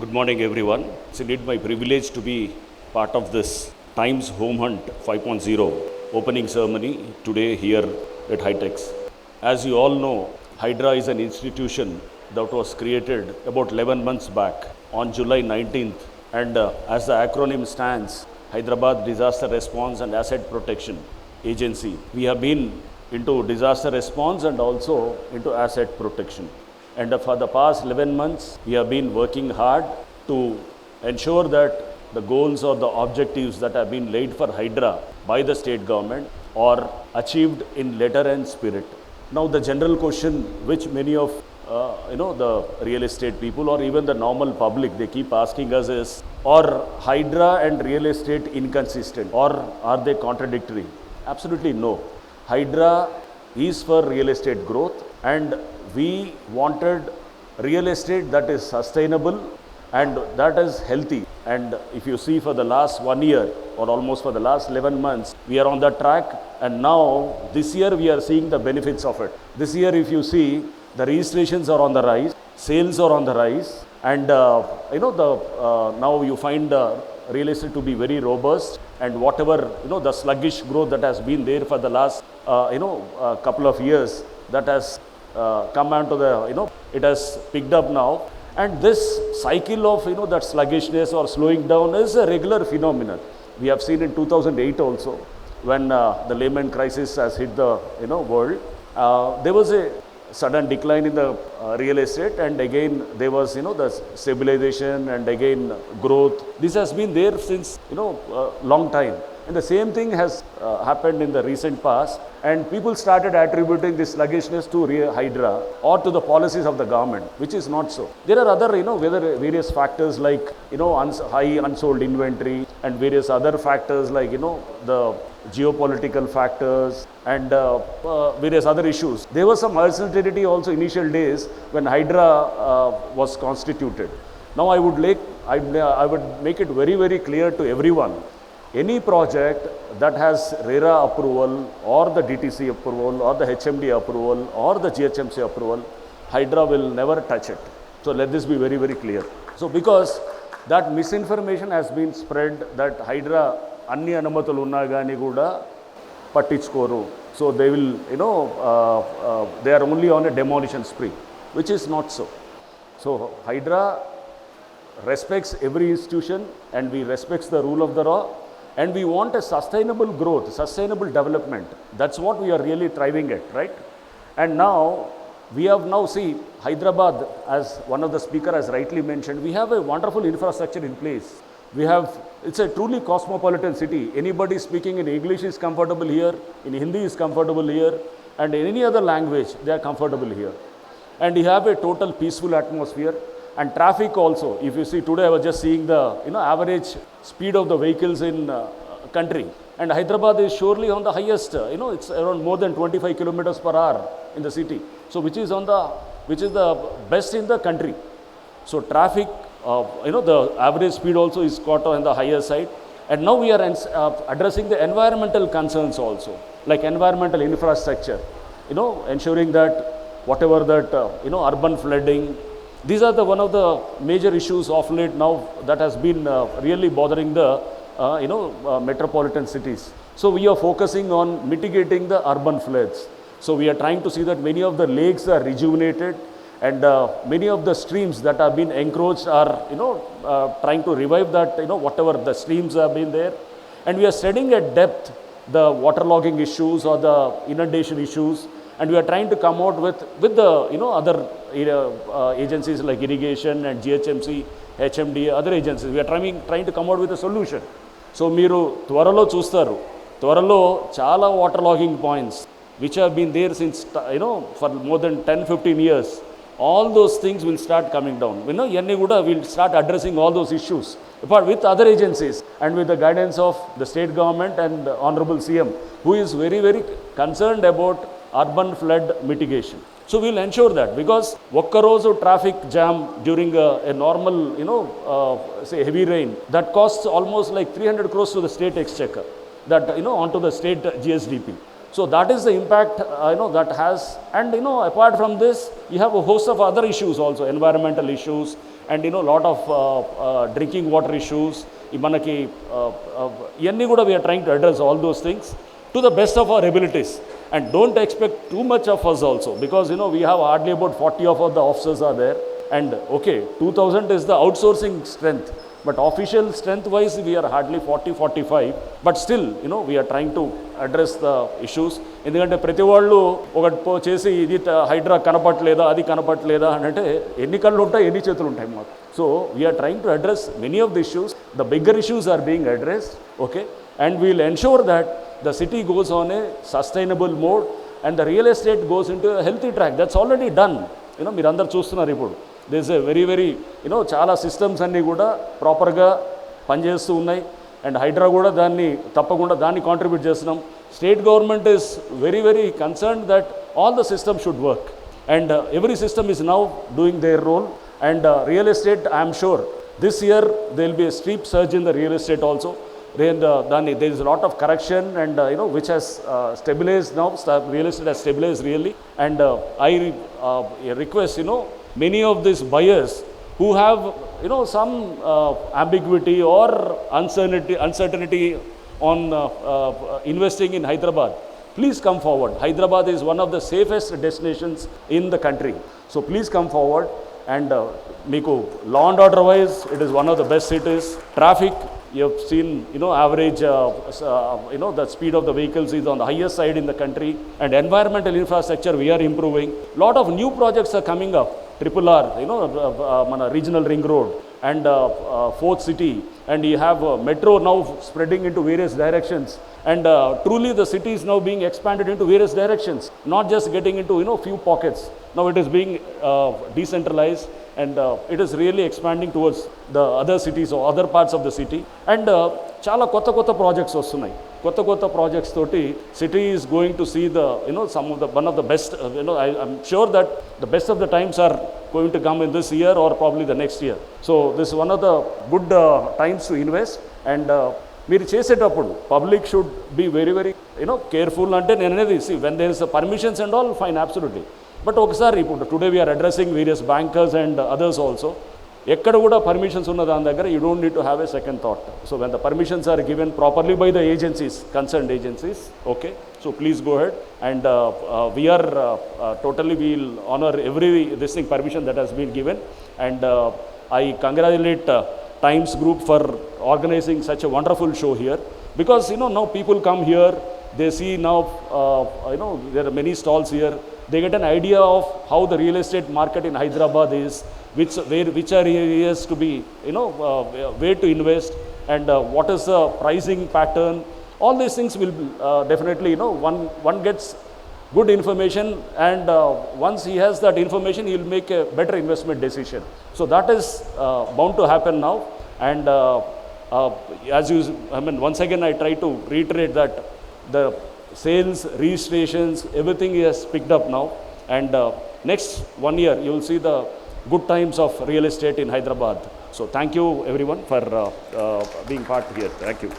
Good morning, everyone. It's indeed my privilege to be part of this Times Home Hunt 5.0 opening ceremony today here at Hightex. As you all know, Hydra is an institution that was created about 11 months back on July 19th. And as the acronym stands, Hyderabad Disaster Response and Asset Protection Agency. We have been into disaster response and also into asset protection. And for the past 11 months, we have been working hard to ensure that the goals or the objectives that have been laid for Hydra by the state government are achieved in letter and spirit. Now, the general question which many of the real estate people or even the normal public, they keep asking us is, are Hydra and real estate inconsistent or are they contradictory? Absolutely no. Hydra is for real estate growth, and we wanted real estate that is sustainable and that is healthy. And if you see, for the last 1 year or almost for the last 11 months, we are on that track, and now this year we are seeing the benefits of it. This year, if you see, the registrations are on the rise, sales are on the rise, and now you find real estate to be very robust, and whatever the sluggish growth that has been there for the last couple of years, that has come onto the it has picked up now. And this cycle of that sluggishness or slowing down is a regular phenomenon. We have seen in 2008 also, when the Lehman crisis has hit the world. There was a sudden decline in the real estate, and again there was the stabilization and again growth. This has been there since long time, and the same thing has happened in the recent past, and people started attributing this sluggishness to Hydra or to the policies of the government, which is not so. There are other various factors like high unsold inventory and various other factors like the geopolitical factors and various other issues. There was some uncertainty also initial days when Hydra was constituted. Now I would make it very, very clear to everyone. Any project that has RERA approval or the DTC approval or the HMD approval or the GHMC approval, Hydra will never touch it. So let this be very, very clear. So because that misinformation has been spread that Hydra అన్ని అనుమతులు ఉన్నా కానీ కూడా పట్టించుకోరు, so they will they are only on a demolition spree, which is not so. So Hydra respects every institution and we respects the rule of the law, and we want a sustainable growth, sustainable development. That's what we are really thriving at, right? And now we have see Hyderabad, as one of the speaker has rightly mentioned, we have a wonderful infrastructure in place. It's a truly cosmopolitan city. Anybody speaking in English is comfortable here, in Hindi is comfortable here, and in any other language they are comfortable here. And you have a total peaceful atmosphere, and traffic also. If you see today, I was just seeing the average speed of the vehicles in country, and Hyderabad is surely on the highest. It's around more than 25 kilometers per hour in the city. So which is the best in the country. So traffic. The average speed also is caught on the higher side, and now we are addressing the environmental concerns also, like environmental infrastructure, ensuring that whatever that urban flooding, these are one of the major issues of late now that has been really bothering the metropolitan cities. So we are focusing on mitigating the urban floods. So we are trying to see that many of the lakes are rejuvenated, and many of the streams that have been encroached are trying to revive that whatever the streams have been there, and we are studying at depth the waterlogging issues or the inundation issues, and we are trying to come out with the other agencies like irrigation and GHMC, HMD, other agencies. We are trying to come out with a solution. So మీరు త్వరలో చూస్తారు, త్వరలో చాలా waterlogging points which have been there since for more than 10-15 years. All those things will start coming down. We'll start addressing all those issues, but with other agencies and with the guidance of the state government and Honorable CM, who is very, very concerned about urban flood mitigation. So we'll ensure that, because Wakkarozu traffic jam during a normal, say heavy rain, that costs almost like 300 crores to the state exchequer, that onto the state GSDP. So that is the impact that has, and apart from this, you have a host of other issues also, environmental issues, and lot of drinking water issues. మనకి ఇవన్నీ కూడా we are trying to address all those things to the best of our abilities, and don't expect too much of us also, because we have hardly about 40 of the officers are there, and okay, 2000 is the outsourcing strength, but official strength wise we are hardly 40-45, but still we are trying to address the issues. ఎందుకంటే ప్రతి వాళ్ళు ఒకటి చేసి ఇది హైడ్రా కనపట్లేదా అది కనపట్లేదా అని అంటే ఎన్ని కళ్ళు ఉంటాయి ఎన్ని చేతులు ఉంటాయి మాకు. So we're trying to address many of the issues. The bigger issues are being addressed, okay, and we'll ensure that the city goes on a sustainable mode and the real estate goes into a healthy track. That's already done. మీరు అందరు చూస్తున్నారు ఇప్పుడు. There is a very చాలా systems అన్నీ కూడా ప్రాపర్గా పనిచేస్తూ ఉన్నాయి, అండ్ హైడ్రా కూడా తప్పకుండా దాన్ని కాంట్రిబ్యూట్ చేస్తున్నాం. State government is very concerned that all the system should work, and every system is now doing their role. And real estate, I'm sure this year they will be a steep surge in the real estate also. There is a lot of correction, and which has stabilized now. Real estate has stabilized really, and I request many of these buyers who have some ambiguity or uncertainty on investing in Hyderabad, please come forward. Hyderabad is one of the safest destinations in the country, so please come forward. And meeku law and order wise, it is one of the best cities. Traffic, you have seen average the speed of the vehicles is on the highest side in the country, and environmental infrastructure we are improving. Lot of new projects are coming up. Triple R, mana regional ring road, and fourth city, and you have metro now spreading into various directions, and truly the city is now being expanded into various directions, not just getting into few pockets. Now it is being decentralized, and it is really expanding towards the other cities or other parts of the city. And చాలా కొత్త projects వస్తున్నాయి. కొత్త projects తోటి city is going to see the some of the one of the best, I'm sure that the best of the times are going to come in this year or probably the next year. So this is one of the good times to invest, and మీరు చేసేటప్పుడు public should be very careful. అంటే నేను అనేది when there is permissions and all, fine, absolutely, but ఒకసారి ఇప్పుడు today we're addressing various bankers and others also. ఎక్కడ కూడా permissions ఉన్న దాని దగ్గర you don't need to have a second thought. So when the permissions are given properly by the agencies, concerned agencies, okay, so please go ahead. And we're totally we'll honor every this thing permission that has been given. And I congratulate Times Group for organizing such a wonderful show here, because now people come here, they see now there are many stalls here, they get an idea of how the real estate market in Hyderabad is, which are areas to be where to invest, and what is the pricing pattern. All these things will definitely one gets good information, and once he has that information, he will make a better investment decision. So that is bound to happen now. And as you, once again I try to reiterate that the sales, registrations, everything is picked up now, and next 1 year you will see the good times of real estate in Hyderabad. So thank you everyone for being part here. Thank you.